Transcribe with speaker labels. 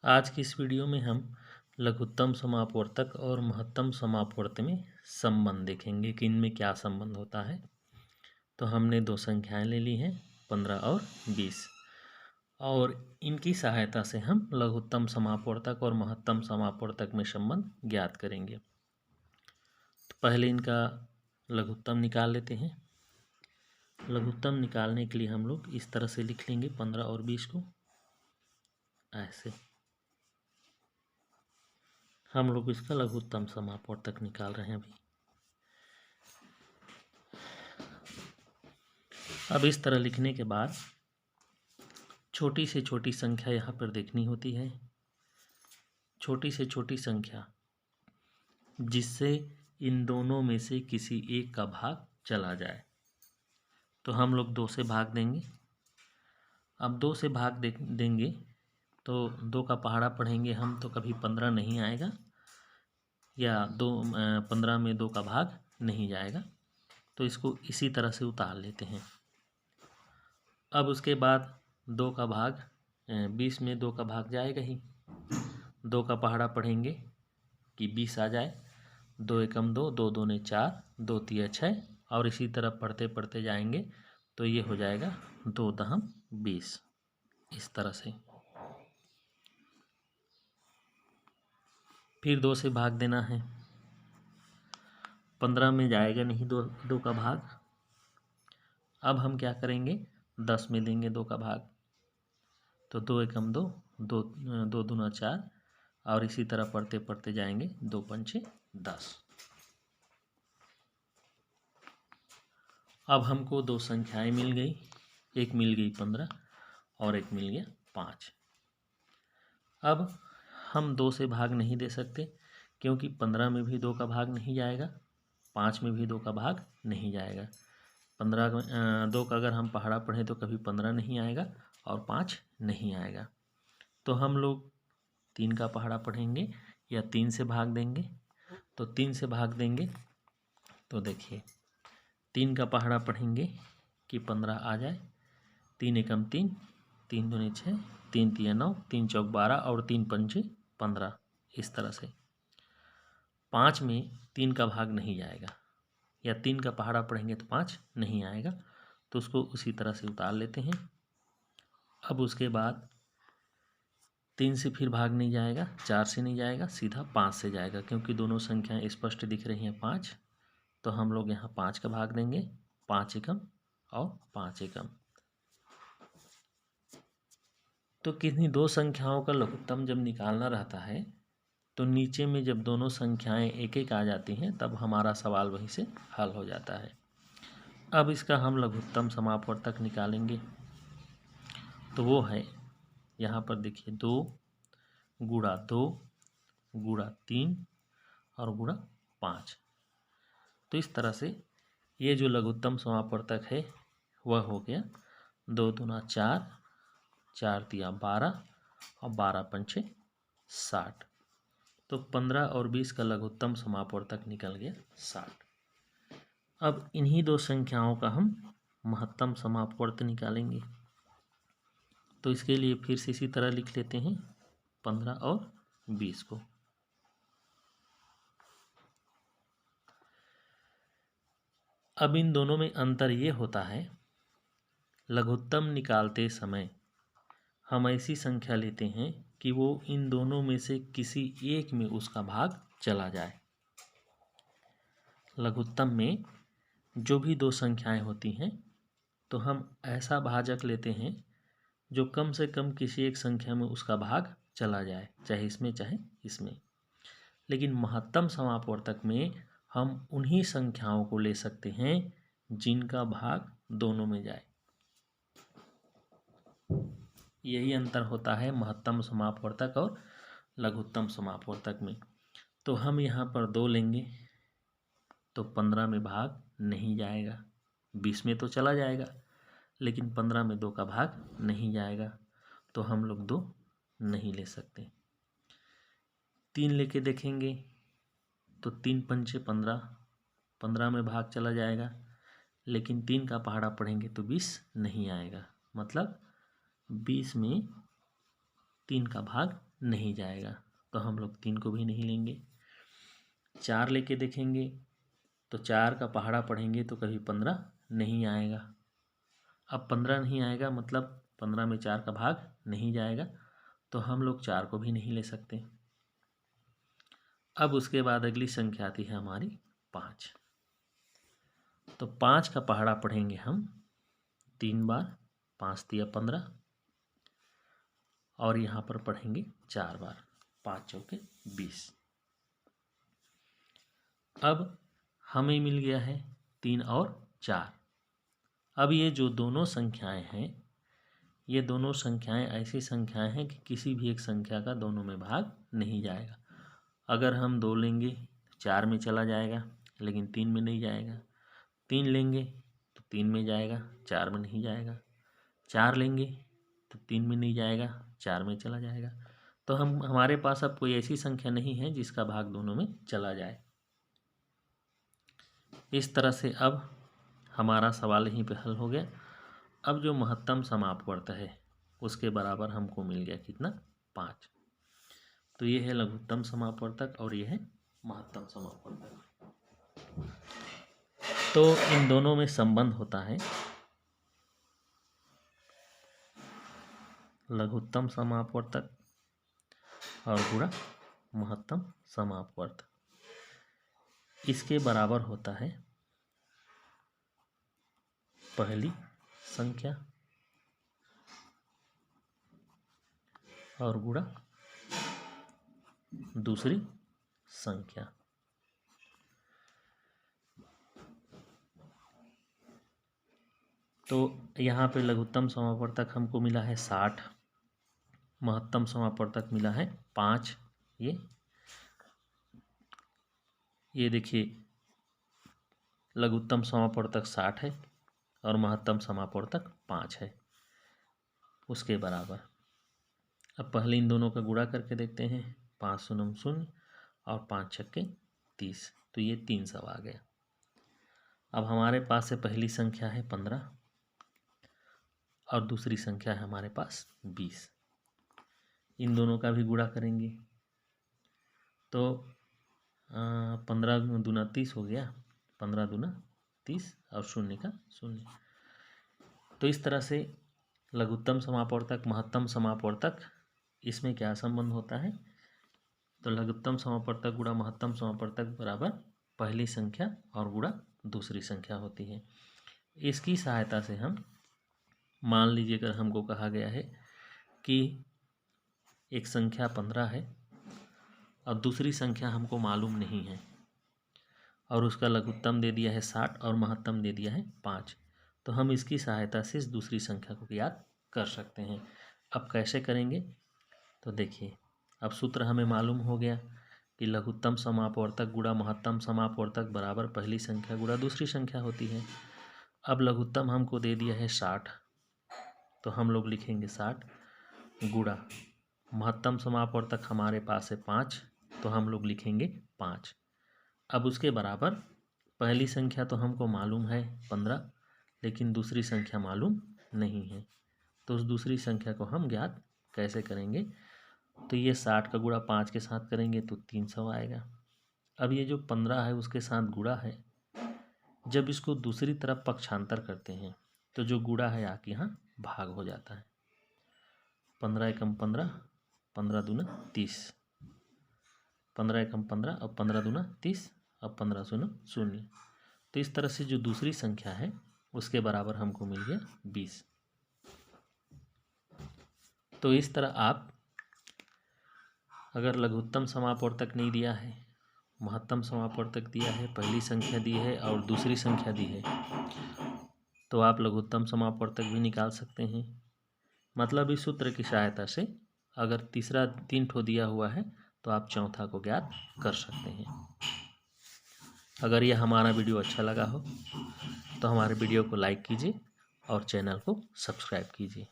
Speaker 1: आज की इस वीडियो में हम लघुत्तम समापवर्तक और महत्तम समापवर्त में संबंध देखेंगे कि इनमें क्या संबंध होता है। तो हमने दो संख्याएं ले ली हैं 15 और 20 और इनकी सहायता से हम लघुत्तम समापवर्तक और महत्तम समापवर्तक में संबंध ज्ञात करेंगे। तो पहले इनका लघुत्तम निकाल लेते हैं। लघुत्तम निकालने के लिए हम लोग इस तरह से लिख लेंगे 15 और 20 को ऐसे। हम लोग इसका लघुत्तम समापवर्तक निकाल रहे हैं अभी। अब इस तरह लिखने के बाद छोटी से छोटी संख्या यहाँ पर देखनी होती है। छोटी से छोटी संख्या जिससे इन दोनों में से किसी एक का भाग चला जाए तो हम लोग 2 से भाग देंगे। अब 2 से भाग देंगे तो 2 का पहाड़ा पढ़ेंगे हम तो कभी 15 नहीं आएगा या 15 में 2 का भाग नहीं जाएगा। तो इसको इसी तरह से उतार लेते हैं। अब उसके बाद 2 का भाग 20 में 2 का भाग जाएगा ही। 2 का पहाड़ा पढ़ेंगे कि 20 आ जाए। 2 एकम 2, 2 दूने 4, 2 तिया 6 और इसी तरह पढ़ते पढ़ते जाएंगे तो ये हो जाएगा 2 दहम 20। इस तरह से फिर 2 से भाग देना है। 15 में जाएगा नहीं 2 का भाग। अब हम क्या करेंगे 10 में देंगे 2 का भाग। तो 2 एकम 2, 2 दूना 4 और इसी तरह पढ़ते पढ़ते जाएंगे 2 पंचे 10। अब हमको 2 संख्याएं मिल गई। एक मिल गई 15 और एक मिल गया 5। अब हम 2 से भाग नहीं दे सकते क्योंकि 15 में भी 2 का भाग नहीं जाएगा, 5 में भी 2 का भाग नहीं जाएगा। 2 का अगर हम पहाड़ा पढ़ें तो कभी 15 नहीं आएगा और 5 नहीं आएगा। तो हम लोग 3 का पहाड़ा पढ़ेंगे या 3 से भाग देंगे। तो 3 से भाग देंगे तो देखिए 3 का पहाड़ा पढ़ेंगे कि 15 आ जाए। 3 एकम 3, 3 दूनी 6, 3 तिया 9, 3 चौक 12 और 3 पंचे 15। इस तरह से 5 में 3 का भाग नहीं जाएगा या 3 का पहाड़ा पढ़ेंगे तो 5 नहीं आएगा। तो उसको उसी तरह से उतार लेते हैं। अब उसके बाद 3 से फिर भाग नहीं जाएगा, 4 से नहीं जाएगा, सीधा 5 से जाएगा क्योंकि दोनों संख्याएं स्पष्ट दिख रही हैं 5। तो हम लोग यहाँ 5 का भाग देंगे, 5 एकम और 5 एकम। तो किन्हीं 2 संख्याओं का लघुत्तम जब निकालना रहता है तो नीचे में जब दोनों संख्याएं एक एक आ जाती हैं तब हमारा सवाल वहीं से हल हो जाता है। अब इसका हम लघुत्तम समापवर्तक निकालेंगे। तो वो है यहाँ पर देखिए 2 गुणा 2 गुणा 3 और गुणा 5। तो इस तरह से ये जो लघुत्तम समापवर्तक है वह हो गया 2 दूना 4, 4 तिया 12 और 12 पंचे 60। तो 15 और 20 का लघुत्तम समापवर्तक निकल गया 60। अब इन्हीं 2 संख्याओं का हम महत्तम समापवर्त निकालेंगे। तो इसके लिए फिर से इसी तरह लिख लेते हैं 15 और 20 को। अब इन दोनों में अंतर ये होता है, लघुत्तम निकालते समय हम ऐसी संख्या लेते हैं कि वो इन दोनों में से किसी एक में उसका भाग चला जाए। लघुत्तम में जो भी 2 संख्याएं होती हैं तो हम ऐसा भाजक लेते हैं जो कम से कम किसी एक संख्या में उसका भाग चला जाए, चाहे इसमें चाहे इसमें। लेकिन महत्तम समापवर्तक में हम उन्हीं संख्याओं को ले सकते हैं जिनका भाग दोनों में जाए। यही अंतर होता है महत्तम समापवर्तक और लघुत्तम समापवर्तक में। तो हम यहाँ पर 2 लेंगे तो 15 में भाग नहीं जाएगा, 20 में तो चला जाएगा लेकिन 15 में 2 का भाग नहीं जाएगा। तो हम लोग 2 नहीं ले सकते। 3 लेके देखेंगे तो 3 पंचे 15, 15 में भाग चला जाएगा लेकिन 3 का पहाड़ा पढ़ेंगे तो 20 नहीं आएगा। मतलब 20 में 3 का भाग नहीं जाएगा, तो हम लोग 3 को भी नहीं लेंगे। 4 लेके देखेंगे तो 4 का पहाड़ा पढ़ेंगे तो कभी 15 नहीं आएगा। अब 15 नहीं आएगा मतलब 15 में 4 का भाग नहीं जाएगा, तो हम लोग 4 को भी नहीं ले सकते। अब उसके बाद अगली संख्या आती है हमारी 5। तो 5 का पहाड़ा पढ़ेंगे हम 3 बार, 5 तिया 15, और यहाँ पर पढ़ेंगे 4 बार, 5 चौके 20। अब हमें मिल गया है 3 और 4। अब ये जो दोनों संख्याएं हैं, ये दोनों संख्याएं ऐसी संख्याएं हैं कि किसी भी एक संख्या का दोनों में भाग नहीं जाएगा। अगर हम 2 लेंगे तो 4 में चला जाएगा, लेकिन 3 में नहीं जाएगा। 3 लेंगे तो 3 में जाएगा, 4 में नहीं जाएगा। 4 लेंगे तो 3 में नहीं जाएगा, 4 में चला जाएगा। तो हमारे पास अब कोई ऐसी संख्या नहीं है जिसका भाग दोनों में चला जाए। इस तरह से अब हमारा सवाल यहीं पे हल हो गया। अब जो महत्तम समापवर्त है उसके बराबर हमको मिल गया कितना, 5। तो ये है लघुत्तम समापवर्तक और ये है महत्तम समापवर्तक। तो इन दोनों में संबंध होता है लघुत्तम समापवर्तक और गुणा महत्तम समापवर्तक। इसके बराबर होता है पहली संख्या और गुणा दूसरी संख्या। तो यहाँ पे लघुत्तम समापवर्तक हमको मिला है 60, महत्तम समापवर्तक मिला है 5। ये देखिए लघुत्तम समापवर्तक 60 है और महत्तम समापवर्तक 5 है, उसके बराबर। अब पहले इन दोनों का गुणा करके देखते हैं, 5 शून्य 0 और 5 छक्के 30, तो ये 300 आ गया। अब हमारे पास से पहली संख्या है 15 और दूसरी संख्या है हमारे पास 20। इन दोनों का भी गुणा करेंगे तो 15 दूना 30 हो गया, 15 दूना 30 और 0 का 0। तो इस तरह से लघुत्तम समापवर्तक महत्तम समापवर्तक, इसमें क्या संबंध होता है, तो लघुत्तम समापवर्तक गुणा महत्तम समापवर्तक बराबर पहली संख्या और गुणा दूसरी संख्या होती है। इसकी सहायता से हम मान लीजिए अगर हमको कहा गया है कि एक संख्या 15 है और दूसरी संख्या हमको मालूम नहीं है और उसका लघुत्तम दे दिया है 60 और महत्तम दे दिया है 5, तो हम इसकी सहायता से इस दूसरी संख्या को ज्ञात कर सकते हैं। अब कैसे करेंगे, तो देखिए अब सूत्र हमें मालूम हो गया कि लघुत्तम समापवर्तक गुणा महत्तम समापवर्तक बराबर पहली संख्या गुणा दूसरी संख्या होती है। अब लघुत्तम हमको दे दिया है 60, तो हम लोग लिखेंगे 60 गुणा महत्तम समापवर्तक हमारे पास है 5, तो हम लोग लिखेंगे 5। अब उसके बराबर पहली संख्या तो हमको मालूम है 15, लेकिन दूसरी संख्या मालूम नहीं है, तो उस दूसरी संख्या को हम ज्ञात कैसे करेंगे, तो ये 60 का गुणा 5 के साथ करेंगे तो 300 आएगा। अब ये जो 15 है उसके साथ गुणा है, जब इसको दूसरी तरफ पक्षांतर करते हैं तो जो गुणा है आके यहाँ भाग हो जाता है। 15 एकम 15, 15 दूना 30, 15 एकम 15 और 15 दूना 30 और 15 शून्य 0। तो इस तरह से जो दूसरी संख्या है उसके बराबर हमको मिल गया 20। तो इस तरह आप अगर लघुत्तम समापवर्तक नहीं दिया है, महत्तम समापवर्तक दिया है, पहली संख्या दी है और दूसरी संख्या दी है, तो आप लघुत्तम समापवर्तक भी निकाल सकते हैं। मतलब इस सूत्र की सहायता से अगर तीसरा 3 ठो दिया हुआ है तो आप चौथा को ज्ञात कर सकते हैं। अगर यह हमारा वीडियो अच्छा लगा हो तो हमारे वीडियो को लाइक कीजिए और चैनल को सब्सक्राइब कीजिए।